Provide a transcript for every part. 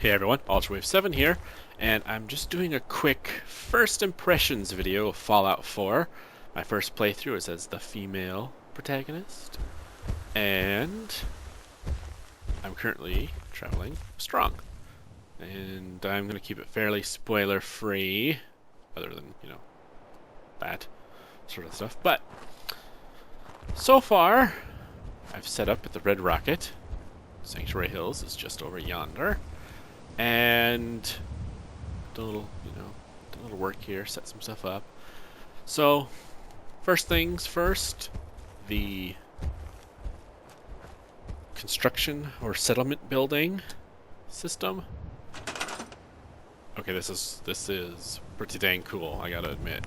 Hey everyone, UltraWave7 here, and I'm just doing a quick first impressions video of Fallout 4. My first playthrough is as the female protagonist, and I'm currently traveling strong. And I'm going to keep it fairly spoiler-free, other than, that sort of stuff. But, so far, I've set up at the Red Rocket. Sanctuary Hills is just over yonder. And do a little, do a little work here, set some stuff up. So, first things first, the construction or settlement building system. Okay, this is pretty dang cool, I gotta admit.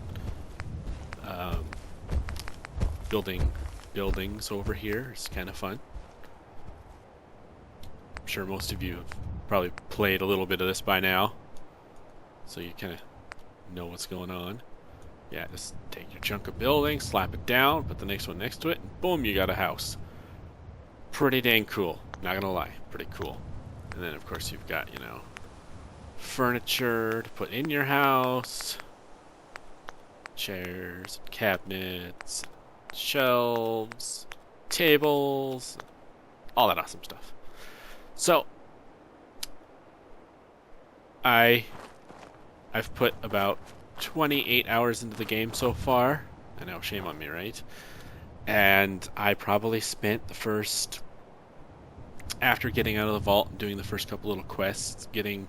Building buildings over here is kind of fun. I'm sure most of you have probably played a little bit of this by now, so you kind of know what's going on. Yeah, just take your chunk of building, slap it down, put the next one next to it, and boom, you got a house. Pretty dang cool, not gonna lie, pretty cool. And then of course you've got, furniture to put in your house, chairs, cabinets, shelves, tables, all that awesome stuff. So I've put about 28 hours into the game so far. I know, shame on me, right? And I probably spent the first, after getting out of the vault and doing the first couple little quests, getting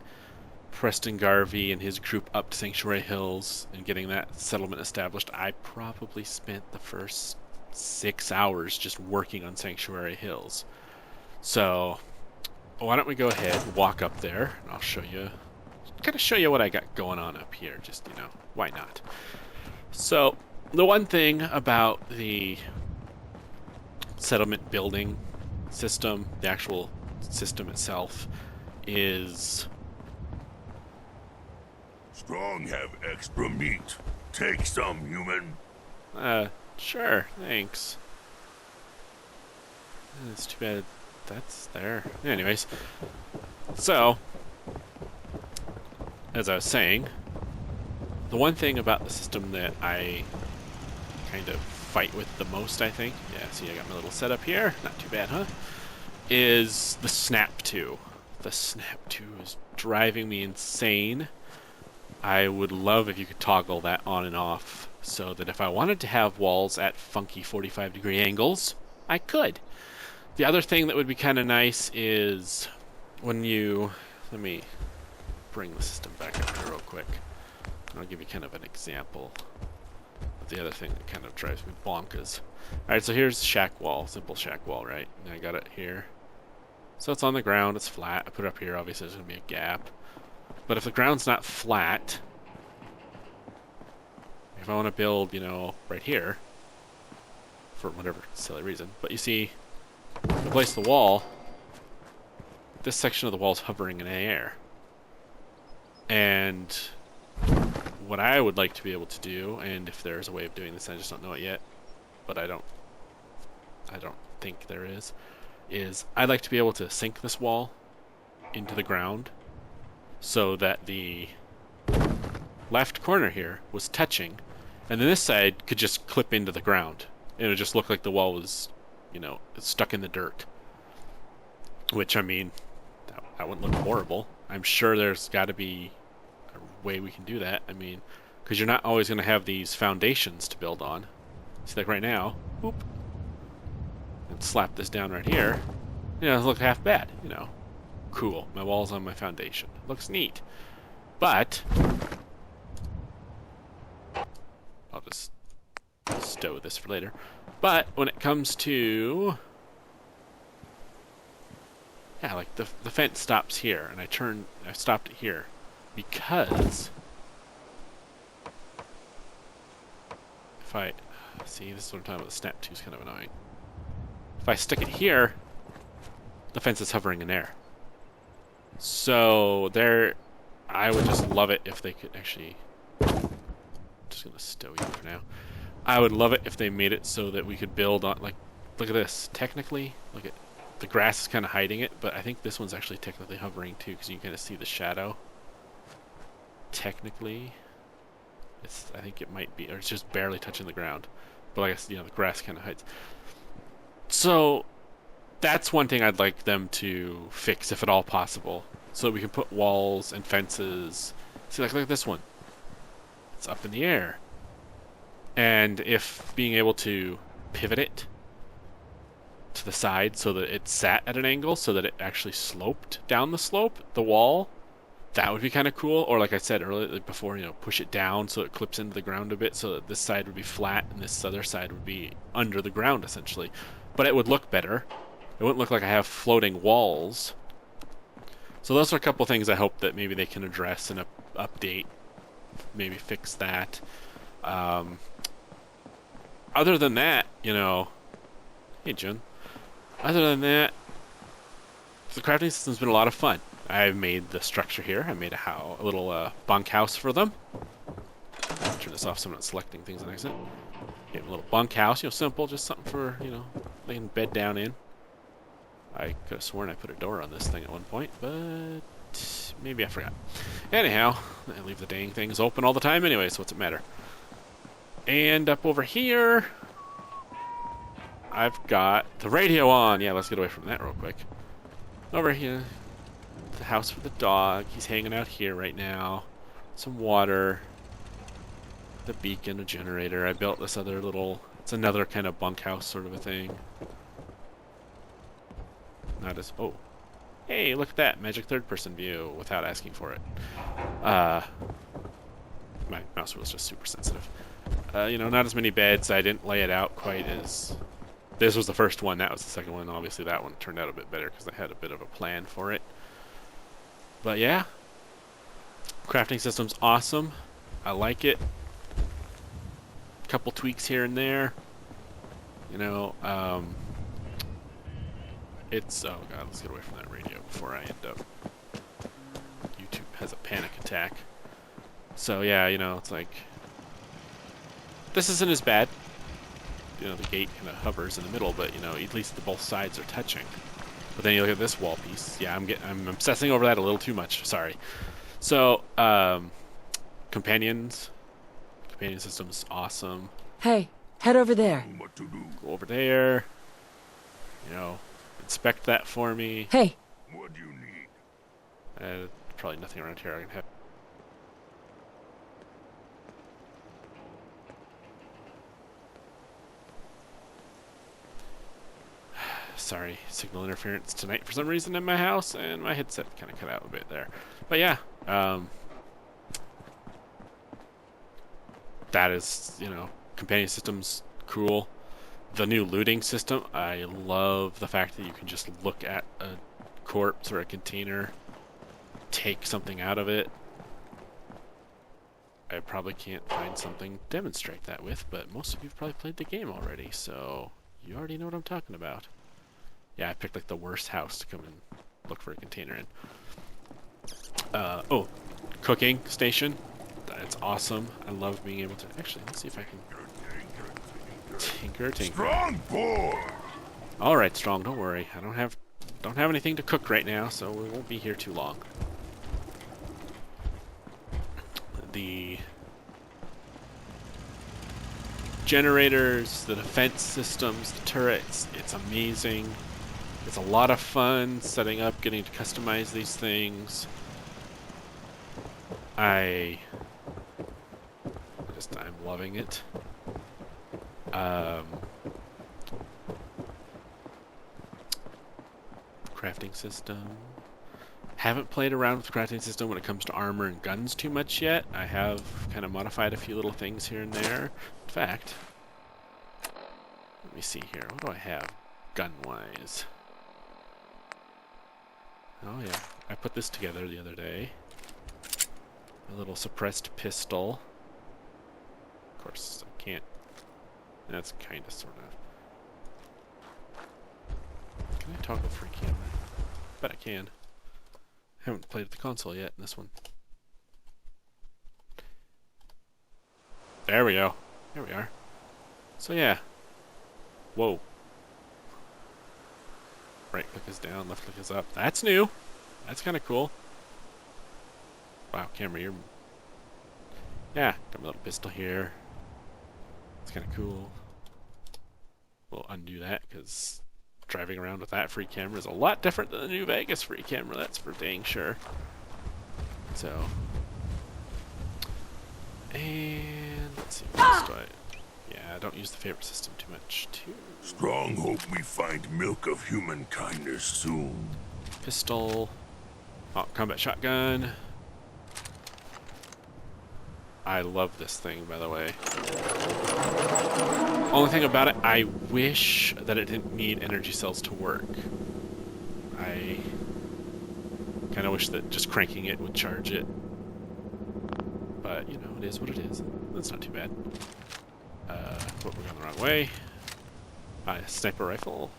Preston Garvey and his group up to Sanctuary Hills and getting that settlement established, I probably spent the first 6 hours just working on Sanctuary Hills. So why don't we go ahead and walk up there, and I'll show you what I got going on up here. Just, why not? So, the one thing about the settlement building system, the actual system itself, is... Strong have extra meat. Take some, human. Sure, thanks. It's too bad that's there. Anyways, so... as I was saying, the one thing about the system that I kind of fight with the most, I think, yeah, see I got my little setup here, not too bad, huh, is the Snap 2. The Snap 2 is driving me insane. I would love if you could toggle that on and off so that if I wanted to have walls at funky 45-degree angles, I could. The other thing that would be kind of nice is when you... let me bring the system back up here real quick. I'll give you kind of an example of the other thing that kind of drives me bonkers. Alright, so here's shack wall, simple shack wall, right? And I got it here. So it's on the ground, it's flat. I put it up here, obviously there's going to be a gap. But if the ground's not flat, if I want to build, right here, for whatever silly reason, but you see, to place the wall, this section of the wall is hovering in air. And what I would like to be able to do, and if there's a way of doing this, I just don't know it yet, but I don't think there is I'd like to be able to sink this wall into the ground so that the left corner here was touching, and then this side could just clip into the ground. It would just look like the wall was, stuck in the dirt. Which, I mean, that wouldn't look horrible. I'm sure there's got to be a way we can do that. I mean, because you're not always going to have these foundations to build on. See, like right now, whoop, and slap this down right here. It doesn't look half bad, Cool. My wall's on my foundation. Looks neat. But I'll just stow this for later. But when it comes to... yeah, like the fence stops here, and I stopped it here because if I see, this is what I'm talking about. The Snap 2 is kind of annoying. If I stick it here, the fence is hovering in air. So there, I would just love it if they could actually. I'm just gonna stow you for now. I would love it if they made it so that we could build on, like, look at this. Technically, look at the grass is kind of hiding it, but I think this one's actually technically hovering too, because you can kind of see the shadow. Technically, I think it might be, or it's just barely touching the ground. But like I said, the grass kind of hides. So that's one thing I'd like them to fix, if at all possible, so that we can put walls and fences. See, like look at this one. It's up in the air. And if being able to pivot it to the side so that it sat at an angle, so that it actually sloped down the slope, the wall, that would be kind of cool. Or like I said earlier, before, push it down so it clips into the ground a bit, so that this side would be flat and this other side would be under the ground essentially. But it would look better. It wouldn't look like I have floating walls. So those are a couple things I hope that maybe they can address and update, maybe fix that. Other than that, hey Jun. Other than that, the crafting system's been a lot of fun. I've made the structure here. I made a little bunkhouse for them. Turn this off so I'm not selecting things on accident. A little bunkhouse, simple, just something for, they can bed down in. I could have sworn I put a door on this thing at one point, but maybe I forgot. Anyhow, I leave the dang things open all the time anyway, so what's it matter? And up over here, I've got the radio on. Yeah, let's get away from that real quick. Over here, the house for the dog. He's hanging out here right now. Some water. The beacon, a generator. I built this other it's another kind of bunkhouse sort of a thing. Not as, oh. Hey, look at that. Magic third-person view without asking for it. My mouse wheel is just super sensitive. Not as many beds. I didn't lay it out quite as... This was the first one. That was the second one. Obviously, that one turned out a bit better because I had a bit of a plan for it. But yeah. Crafting system's awesome. I like it. Couple tweaks here and there. It's... Oh, God. Let's get away from that radio before I end up... YouTube has a panic attack. So, yeah, it's like... This isn't as bad. The gate kind of hovers in the middle, but, at least both sides are touching. But then you look at this wall piece. Yeah, I'm obsessing over that a little too much. Sorry. So, companion system's awesome. Hey, head over there. What to do? Go over there. Inspect that for me. Hey. What do you need? Probably nothing around here I can have. Sorry, signal interference tonight for some reason in my house, and my headset kind of cut out a bit there. But yeah, that is, companion system's cool. The new looting system, I love the fact that you can just look at a corpse or a container, take something out of it. I probably can't find something to demonstrate that with, but most of you have probably played the game already, so you already know what I'm talking about. Yeah, I picked like the worst house to come and look for a container in. Oh, cooking station. That's awesome. I love being able to... Actually, let's see if I can... Tinker. Strong boy! Alright, Strong, don't worry. I don't have anything to cook right now, so we won't be here too long. The generators, the defense systems, the turrets, it's amazing. It's a lot of fun setting up, getting to customize these things. I'm loving it. Crafting system. Haven't played around with the crafting system when it comes to armor and guns too much yet. I have kind of modified a few little things here and there. In fact, let me see here. What do I have gun-wise? Oh yeah, I put this together the other day. A little suppressed pistol. Of course, I can't. That's kind of, sort of. Can I toggle free camera? Bet I can. Haven't played with the console yet in this one. There we go. There we are. So yeah. Whoa. right click is down, left click is up. That's new. That's kind of cool. Wow, camera, you're... Yeah, got my little pistol here. It's kind of cool. We'll undo that, because driving around with that free camera is a lot different than the New Vegas free camera, that's for dang sure. So... And... let's see, what else do I... Yeah, I don't use the favorite system too much, too. Strong hope we find milk of human kindness soon. Pistol. Oh, combat shotgun. I love this thing, by the way. Only thing about it, I wish that it didn't need energy cells to work. I kind of wish that just cranking it would charge it. But, you know, it is what it is. That's not too bad. But we're going the wrong way. Sniper rifle.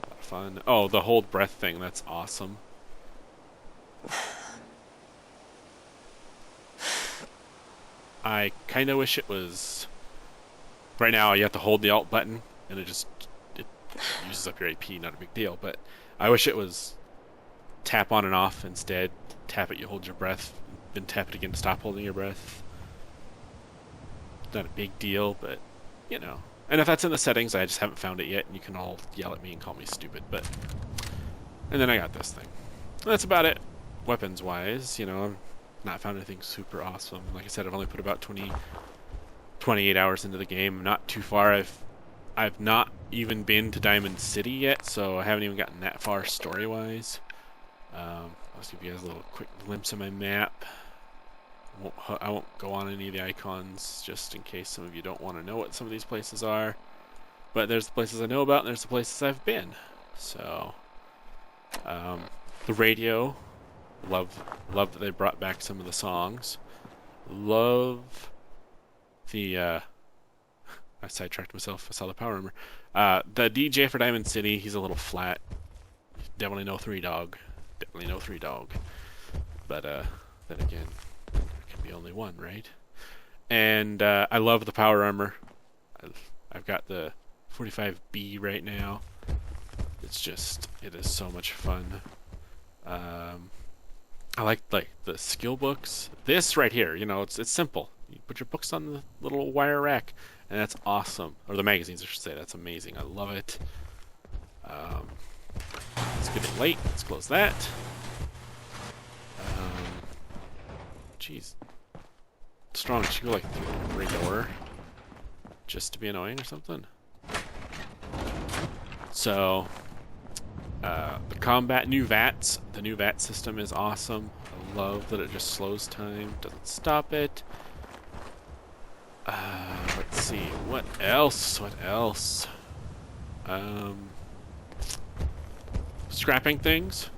A lot of fun. Oh, the hold breath thing. That's awesome. I kind of wish it was... Right now, you have to hold the Alt button, and it uses up your AP, not a big deal, but I wish it was tap on and off instead. Tap it, you hold your breath, then tap it again to stop holding your breath. Not a big deal, but, you know. And if that's in the settings, I just haven't found it yet, and you can all yell at me and call me stupid, but... And then I got this thing. That's about it, weapons-wise, you know. I've not found anything super awesome. Like I said, I've only put about 28 hours into the game. I'm not too far. I've not even been to Diamond City yet, so I haven't even gotten that far story-wise. I'll just give you guys a little quick glimpse of my map. I won't go on any of the icons, just in case some of you don't want to know what some of these places are. But there's the places I know about, and there's the places I've been. So, the radio, love that they brought back some of the songs. Love the, I sidetracked myself, I saw the power armor. The DJ for Diamond City, he's a little flat. Definitely no 3-dog. Definitely no 3-dog. But, then again, there can be only one, right? And, I love the power armor. I've got the 45B right now. It is so much fun. I like the skill books. This right here, you know, it's simple. You put your books on the little wire rack, and that's awesome. Or the magazines, I should say. That's amazing. I love it. It's getting late. Let's close that. Jeez. Strong, should go like through the ring door. Just to be annoying or something. So, the combat, new VATS. The new VAT system is awesome. I love that it just slows time, doesn't stop it. Let's see, what else? Scrapping things.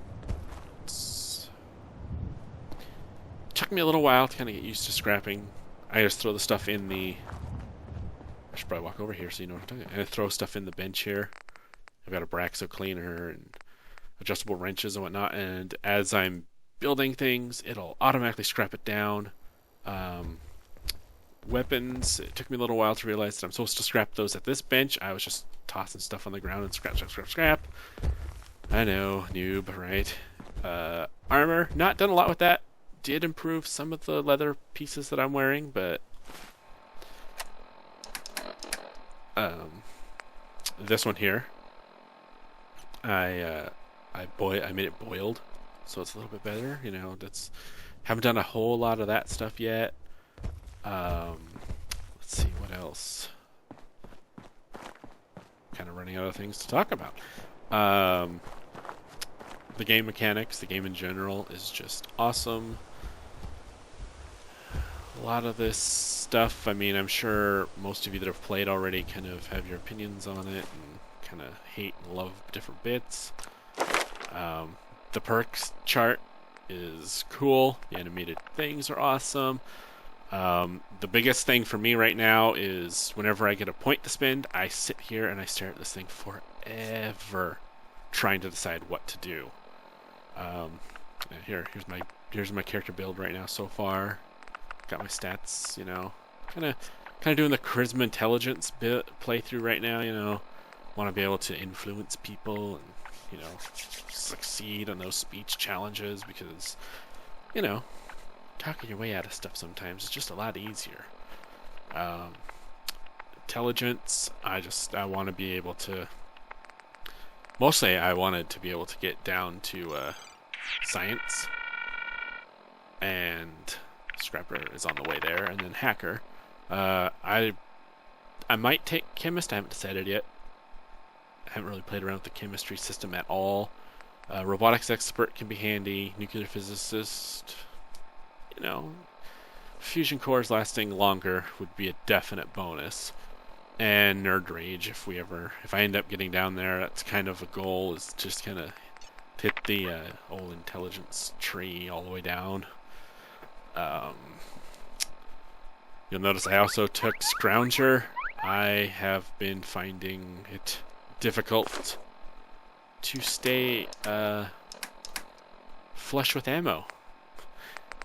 Took me a little while to kind of get used to scrapping. I just throw the stuff in the... I should probably walk over here so you know what I'm talking about. I throw stuff in the bench here. I've got a Braxo cleaner and adjustable wrenches and whatnot, and as I'm building things, it'll automatically scrap it down. Weapons, it took me a little while to realize that I'm supposed to scrap those at this bench. I was just tossing stuff on the ground and scrap. I know, noob, right? Armor, not done a lot with that. Did improve some of the leather pieces that I'm wearing, but this one here, I made it boiled, so it's a little bit better. You know, haven't done a whole lot of that stuff yet. Let's see what else. Kind of running out of things to talk about. The game mechanics, the game in general, is just awesome. A lot of this stuff, I mean, I'm sure most of you that have played already kind of have your opinions on it and kind of hate and love different bits. The perks chart is cool. The animated things are awesome. The biggest thing for me right now is whenever I get a point to spend, I sit here and I stare at this thing forever trying to decide what to do. Here's my character build right now so far. Got my stats, you know, kind of doing the charisma intelligence playthrough right now, you know. want to be able to influence people and, you know, succeed on those speech challenges because, you know, talking your way out of stuff sometimes is just a lot easier. Intelligence, I want to be able to, mostly I wanted to be able to get down to science, and Scrapper is on the way there, and then hacker. I might take chemist, I haven't decided yet. I haven't really played around with the chemistry system at all. Robotics expert can be handy. Nuclear physicist, you know, fusion cores lasting longer would be a definite bonus. And nerd rage, if I end up getting down there, that's kind of a goal, is just kind of hit the old intelligence tree all the way down. You'll notice I also took Scrounger. I have been finding it difficult to stay flush with ammo.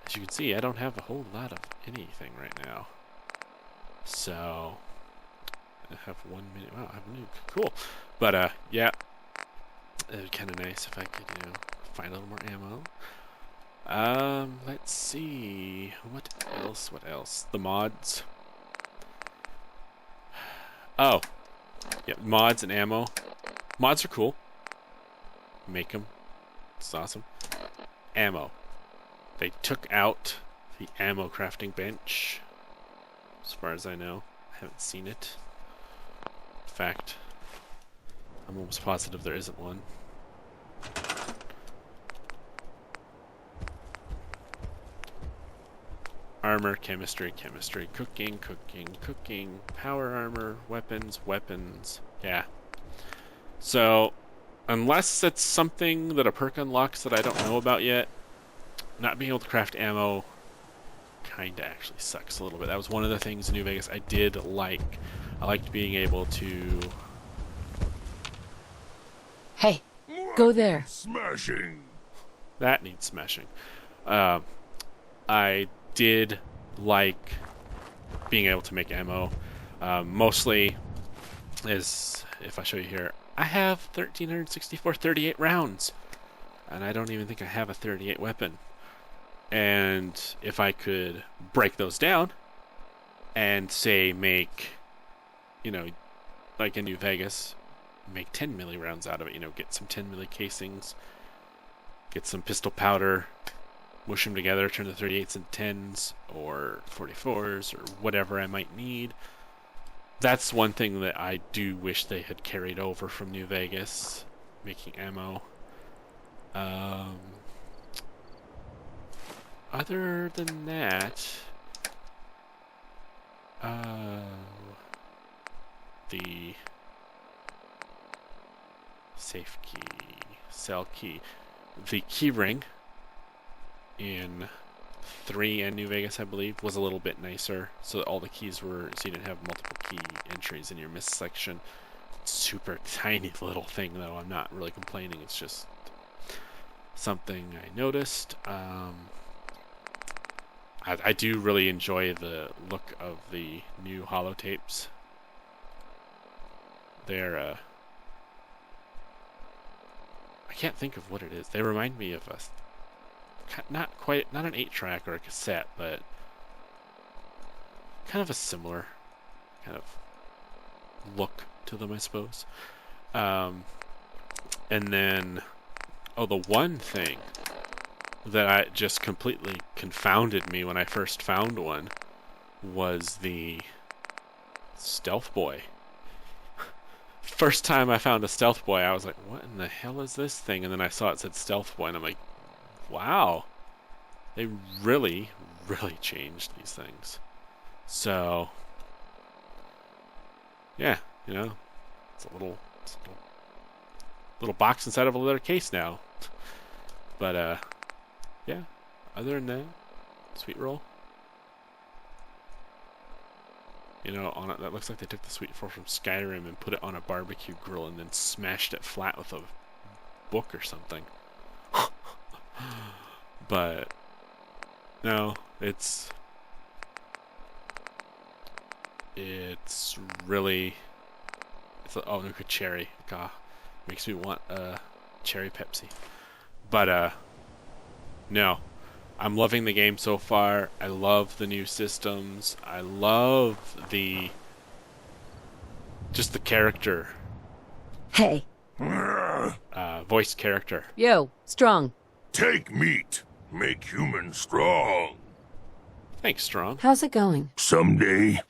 As you can see, I don't have a whole lot of anything right now. So I have 1 minute. Wow, I have a nuke. Cool. But yeah, it'd be kind of nice if I could, you know, find a little more ammo. Let's see. What else? The mods. Oh. Yeah, mods and ammo. Mods are cool. Make them. It's awesome. Ammo. They took out the ammo crafting bench. As far as I know. I haven't seen it. In fact, I'm almost positive there isn't one. Armor, chemistry, cooking, power armor, weapons. Yeah. So, unless it's something that a perk unlocks that I don't know about yet, not being able to craft ammo kinda actually sucks a little bit. That was one of the things in New Vegas I did like. I liked being able to... Hey, go there. Smashing. That needs smashing. I did like being able to make ammo. Mostly is, if I show you here, I have 1,364 38 rounds. And I don't even think I have a 38 weapon. And if I could break those down and say make, you know, like in New Vegas, make 10 milli rounds out of it, you know, get some 10 milli casings, get some pistol powder, mush them together, turn the 38s into 10s or 44s or whatever I might need. That's one thing that I do wish they had carried over from New Vegas, making ammo. Other than that, the safe key, cell key, the key ring in 3 and New Vegas, I believe, was a little bit nicer, so that all the keys were, so you didn't have multiple key entries in your miss section. Super tiny little thing, though. I'm not really complaining. It's just something I noticed. I do really enjoy the look of the new holotapes. They're I can't think of what it is. They remind me of a not an 8-track or a cassette, but kind of a similar kind of look to them, I suppose. And then, the one thing that I just completely confounded me when I first found one was the Stealth Boy. First time I found a Stealth Boy, I was like, what in the hell is this thing? And then I saw it said Stealth Boy, and I'm like, wow. They really, really changed these things. So, yeah, you know, it's a little box inside of a leather case now. But, yeah, other than that, sweet roll. You know, on it, that looks like they took the sweet roll from Skyrim and put it on a barbecue grill and then smashed it flat with a book or something. But no, it's So, oh, Nuka Cherry. God, makes me want cherry Pepsi. But no, I'm loving the game so far. I love the new systems. I love just the character, Hey. voice character. Yo, Strong. Take meat, make humans strong. Thanks, Strong. How's it going? Someday,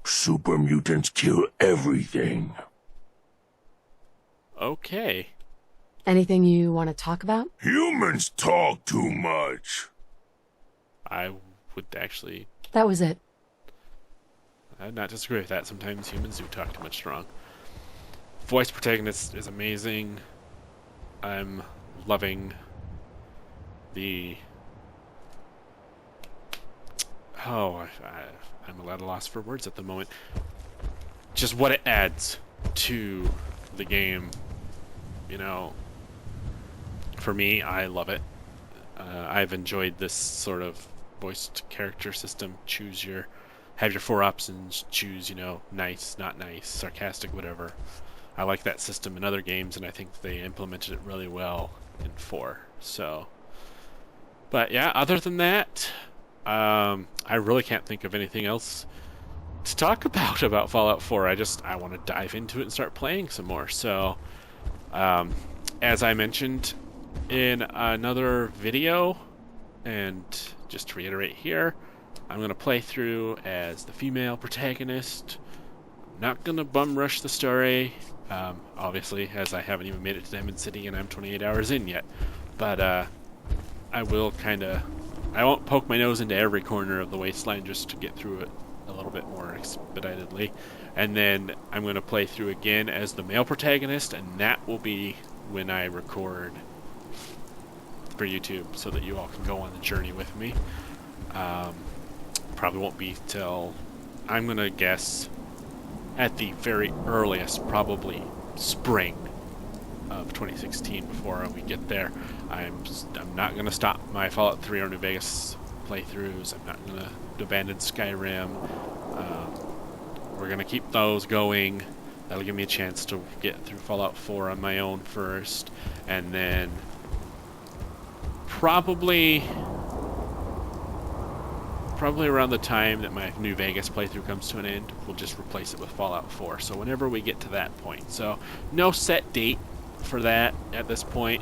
super mutants kill everything. Okay. Anything you want to talk about? Humans talk too much. I would actually That was it. I'd not disagree with that. Sometimes humans do talk too much. Strong. Voice protagonist is amazing. I'm loving the... Oh, I'm at a loss for words at the moment. Just what it adds to the game. You know, for me, I love it. I've enjoyed this sort of voiced character system. Have your 4 options, choose, nice, not nice, sarcastic, whatever. I like that system in other games, and I think they implemented it really well in 4. So, but yeah, other than that, I really can't think of anything else to talk about Fallout 4. I want to dive into it and start playing some more. So, as I mentioned in another video, and just to reiterate here, I'm going to play through as the female protagonist. I'm not going to bum rush the story, obviously, as I haven't even made it to Diamond City and I'm 28 hours in yet. But I won't poke my nose into every corner of the wasteland just to get through it a little bit more expeditedly. And then I'm going to play through again as the male protagonist, and that will be when I record for YouTube so that you all can go on the journey with me. Probably won't be till, I'm going to guess, at the very earliest, probably spring of 2016 before we get there. I'm not going to stop my Fallout 3 or New Vegas playthroughs. I'm not going to abandon Skyrim. We're going to keep those going. That'll give me a chance to get through Fallout 4 on my own first, and then probably around the time that my New Vegas playthrough comes to an end, we'll just replace it with Fallout 4. So whenever we get to that point. So no set date for that at this point.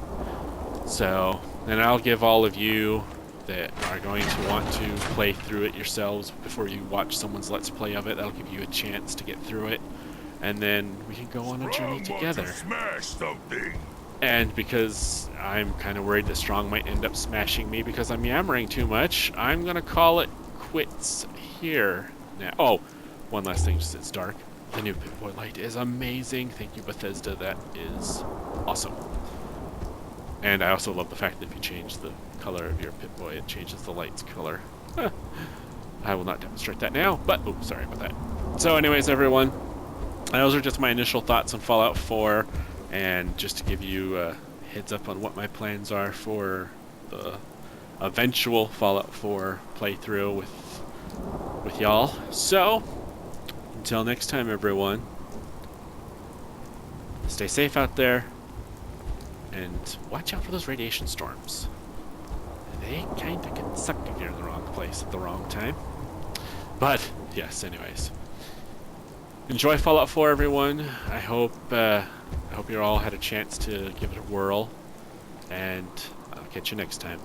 So then I'll give all of you that are going to want to play through it yourselves before you watch someone's Let's Play of it. That'll give you a chance to get through it. And then we can go on a journey together. Smash something. And because I'm kind of worried that Strong might end up smashing me because I'm yammering too much, I'm going to call it quits here now. Oh, one last thing, just it's dark. The new Pip-Boy light is amazing. Thank you, Bethesda. That is awesome. And I also love the fact that if you change the color of your Pip-Boy, it changes the light's color. I will not demonstrate that now, but oh, sorry about that. So anyways, everyone, those are just my initial thoughts on Fallout 4, and just to give you a heads up on what my plans are for the eventual Fallout 4 playthrough with y'all. So, until next time, everyone, stay safe out there, and watch out for those radiation storms. They kind of can suck if you're in the wrong place at the wrong time. But, yes, anyways. Enjoy Fallout 4, everyone. I hope you all had a chance to give it a whirl, and I'll catch you next time.